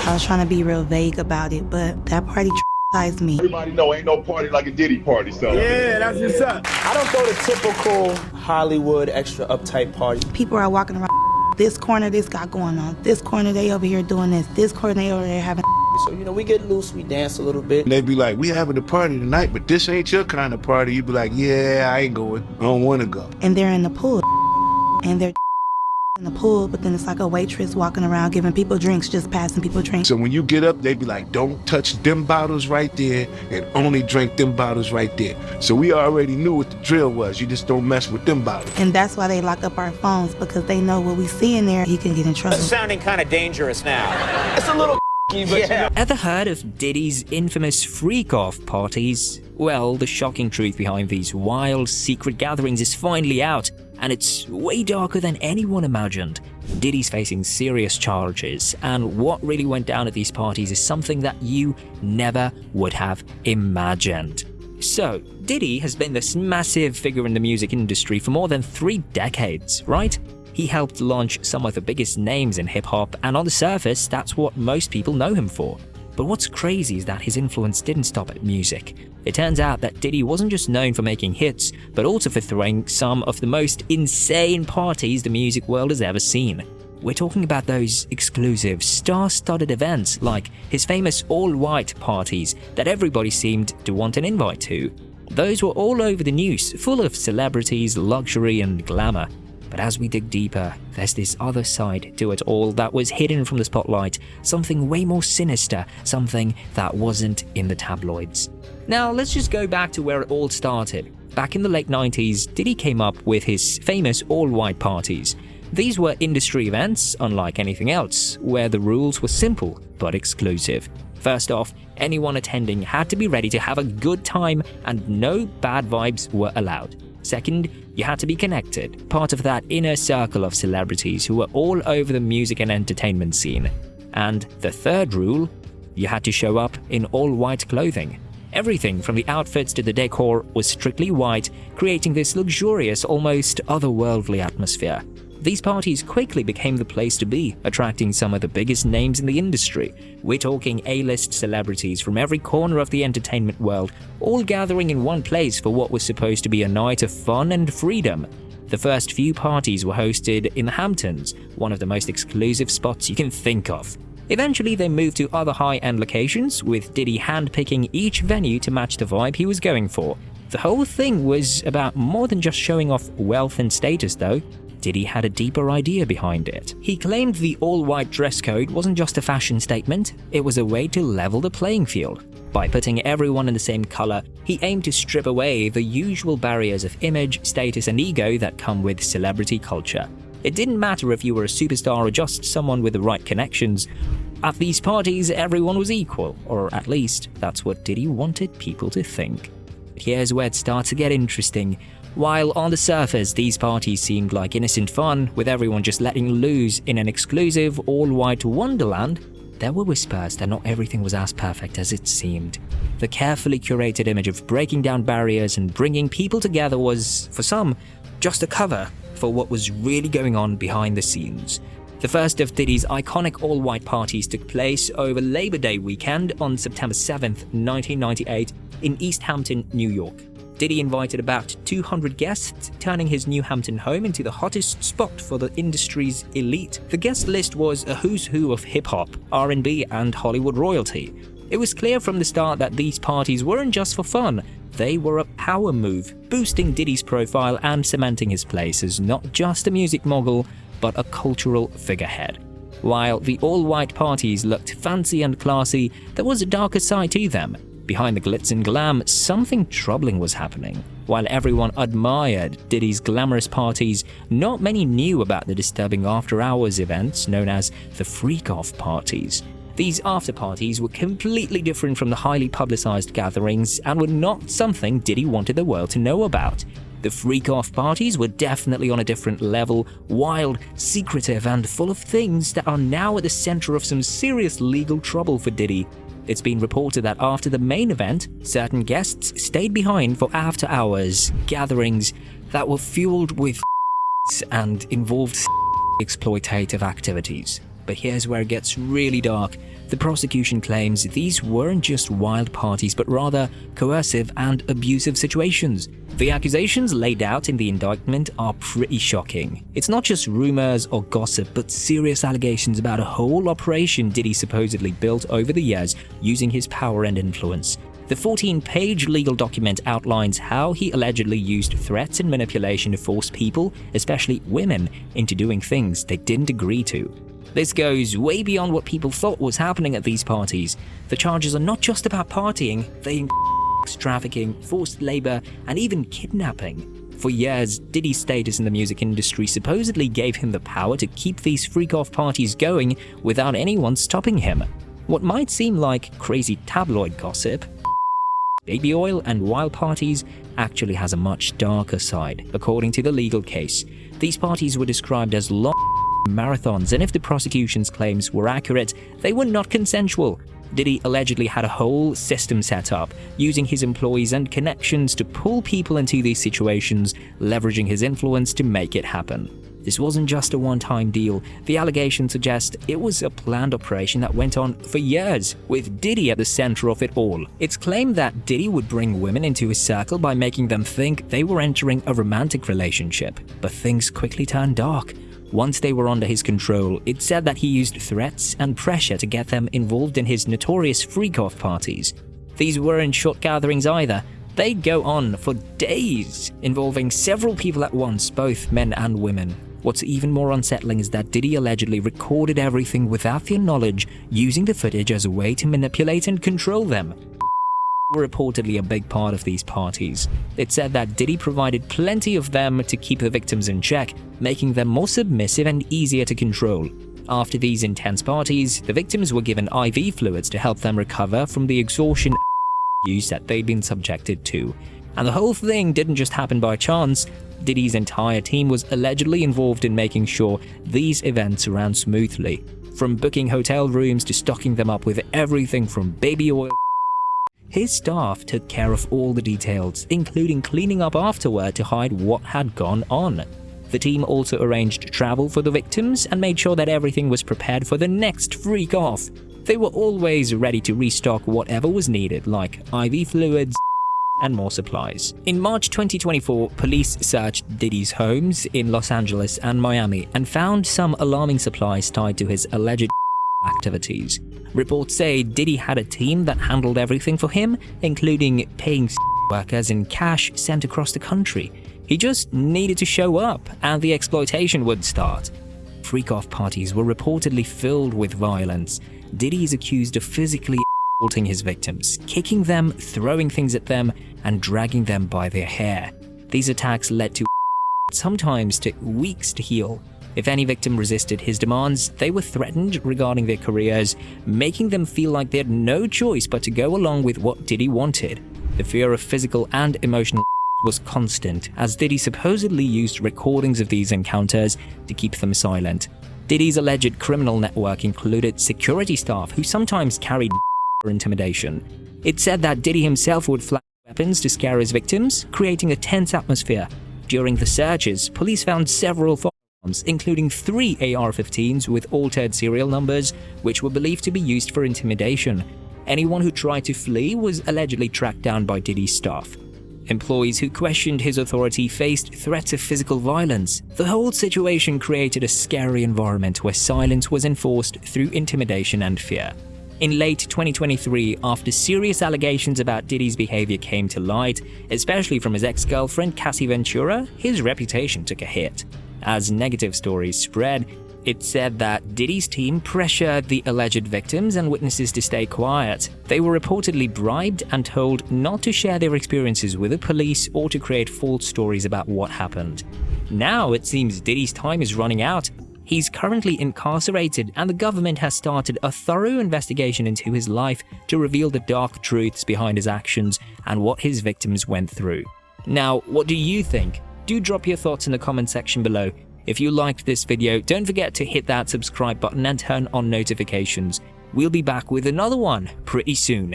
I was trying to be real vague about it, but that party traumatized me. Everybody know ain't no party like a Diddy party, so. Yeah, that's what's up. I don't throw the typical Hollywood extra uptight party. People are walking around, this corner this got going on, this corner they over here doing this corner they over there having. So, we get loose, we dance a little bit. They'd be like, we having a party tonight, but this ain't your kind of party. You'd be like, yeah, I ain't going. I don't want to go. And they're in the pool, and they're in the pool, but then it's like a waitress walking around giving people drinks, just passing people drinks. So when you get up, they'd be like, don't touch them bottles right there and only drink them bottles right there. So we already knew what the drill was. You just don't mess with them bottles. And that's why they lock up our phones, because they know what we see in there, he can get in trouble. It's sounding kind of dangerous now. It's a little but yeah. Ever heard of Diddy's infamous freak-off parties? Well, the shocking truth behind these wild, secret gatherings is finally out, and it's way darker than anyone imagined. Diddy's facing serious charges, and what really went down at these parties is something that you never would have imagined. So, Diddy has been this massive figure in the music industry for more than 3 decades, right? He helped launch some of the biggest names in hip-hop, and on the surface, that's what most people know him for. But what's crazy is that his influence didn't stop at music. It turns out that Diddy wasn't just known for making hits, but also for throwing some of the most insane parties the music world has ever seen. We're talking about those exclusive, star-studded events like his famous all-white parties that everybody seemed to want an invite to. Those were all over the news, full of celebrities, luxury, and glamour. But as we dig deeper, there's this other side to it all that was hidden from the spotlight, something way more sinister, something that wasn't in the tabloids. Now, let's just go back to where it all started. Back in the late 90s, Diddy came up with his famous all-white parties. These were industry events, unlike anything else, where the rules were simple but exclusive. First off, anyone attending had to be ready to have a good time and no bad vibes were allowed. Second, you had to be connected, part of that inner circle of celebrities who were all over the music and entertainment scene. And the third rule, you had to show up in all white clothing. Everything from the outfits to the decor was strictly white, creating this luxurious, almost otherworldly atmosphere. These parties quickly became the place to be, attracting some of the biggest names in the industry. We're talking A-list celebrities from every corner of the entertainment world, all gathering in one place for what was supposed to be a night of fun and freedom. The first few parties were hosted in the Hamptons, one of the most exclusive spots you can think of. Eventually, they moved to other high-end locations, with Diddy handpicking each venue to match the vibe he was going for. The whole thing was about more than just showing off wealth and status, though. Diddy had a deeper idea behind it. He claimed the all-white dress code wasn't just a fashion statement, it was a way to level the playing field. By putting everyone in the same color, he aimed to strip away the usual barriers of image, status, and ego that come with celebrity culture. It didn't matter if you were a superstar or just someone with the right connections. At these parties, everyone was equal, or at least that's what Diddy wanted people to think. But here's where it starts to get interesting. While on the surface these parties seemed like innocent fun, with everyone just letting loose in an exclusive all-white wonderland, there were whispers that not everything was as perfect as it seemed. The carefully curated image of breaking down barriers and bringing people together was, for some, just a cover for what was really going on behind the scenes. The first of Diddy's iconic all-white parties took place over Labor Day weekend on September 7th, 1998 in East Hampton, New York. Diddy invited about 200 guests, turning his New Hampton home into the hottest spot for the industry's elite. The guest list was a who's who of hip-hop, R&B, and Hollywood royalty. It was clear from the start that these parties weren't just for fun, they were a power move, boosting Diddy's profile and cementing his place as not just a music mogul, but a cultural figurehead. While the all-white parties looked fancy and classy, there was a darker side to them. Behind the glitz and glam, something troubling was happening. While everyone admired Diddy's glamorous parties, not many knew about the disturbing after-hours events known as the freak-off parties. These after-parties were completely different from the highly publicized gatherings and were not something Diddy wanted the world to know about. The freak-off parties were definitely on a different level, wild, secretive, and full of things that are now at the center of some serious legal trouble for Diddy. It's been reported that after the main event, certain guests stayed behind for after-hours gatherings that were fueled with and involved exploitative activities. But here's where it gets really dark. The prosecution claims these weren't just wild parties, but rather coercive and abusive situations. The accusations laid out in the indictment are pretty shocking. It's not just rumors or gossip, but serious allegations about a whole operation Diddy supposedly built over the years using his power and influence. The 14-page legal document outlines how he allegedly used threats and manipulation to force people, especially women, into doing things they didn't agree to. This goes way beyond what people thought was happening at these parties. The charges are not just about partying, they include trafficking, forced labor, and even kidnapping. For years, Diddy's status in the music industry supposedly gave him the power to keep these freak-off parties going without anyone stopping him. What might seem like crazy tabloid gossip, baby oil and wild parties actually has a much darker side. According to the legal case, these parties were described as long marathons, and if the prosecution's claims were accurate, they were not consensual. Diddy allegedly had a whole system set up, using his employees and connections to pull people into these situations, leveraging his influence to make it happen. This wasn't just a one-time deal. The allegations suggest it was a planned operation that went on for years, with Diddy at the center of it all. It's claimed that Diddy would bring women into his circle by making them think they were entering a romantic relationship, but things quickly turned dark. Once they were under his control, it's said that he used threats and pressure to get them involved in his notorious freak-off parties. These weren't short gatherings either. They'd go on for days, involving several people at once, both men and women. What's even more unsettling is that Diddy allegedly recorded everything without their knowledge, using the footage as a way to manipulate and control them. Were reportedly a big part of these parties. It said that Diddy provided plenty of them to keep the victims in check, making them more submissive and easier to control. After these intense parties, the victims were given IV fluids to help them recover from the exhaustion use that they'd been subjected to. And the whole thing didn't just happen by chance. Diddy's entire team was allegedly involved in making sure these events ran smoothly, from booking hotel rooms to stocking them up with everything from baby oil. His staff took care of all the details, including cleaning up afterward to hide what had gone on. The team also arranged travel for the victims and made sure that everything was prepared for the next freak-off. They were always ready to restock whatever was needed, like IV fluids and more supplies. In March 2024, police searched Diddy's homes in Los Angeles and Miami and found some alarming supplies tied to his alleged activities. Reports say Diddy had a team that handled everything for him, including paying workers in cash sent across the country. He just needed to show up, and the exploitation would start. Freak-off parties were reportedly filled with violence. Diddy is accused of physically assaulting his victims, kicking them, throwing things at them, and dragging them by their hair. These attacks led to sometimes took weeks to heal. If any victim resisted his demands, they were threatened regarding their careers, making them feel like they had no choice but to go along with what Diddy wanted. The fear of physical and emotional was constant, as Diddy supposedly used recordings of these encounters to keep them silent. Diddy's alleged criminal network included security staff who sometimes carried for intimidation. It said that Diddy himself would flash weapons to scare his victims, creating a tense atmosphere. During the searches, police found several firearms, including 3 AR-15s with altered serial numbers, which were believed to be used for intimidation. Anyone who tried to flee was allegedly tracked down by Diddy's staff. Employees who questioned his authority faced threats of physical violence. The whole situation created a scary environment where silence was enforced through intimidation and fear. In late 2023, after serious allegations about Diddy's behavior came to light, especially from his ex-girlfriend Cassie Ventura, his reputation took a hit. As negative stories spread, it said that Diddy's team pressured the alleged victims and witnesses to stay quiet. They were reportedly bribed and told not to share their experiences with the police or to create false stories about what happened. Now it seems Diddy's time is running out. He's currently incarcerated, and the government has started a thorough investigation into his life to reveal the dark truths behind his actions and what his victims went through. Now, what do you think? Do drop your thoughts in the comment section below. If you liked this video, don't forget to hit that subscribe button and turn on notifications. We'll be back with another one pretty soon.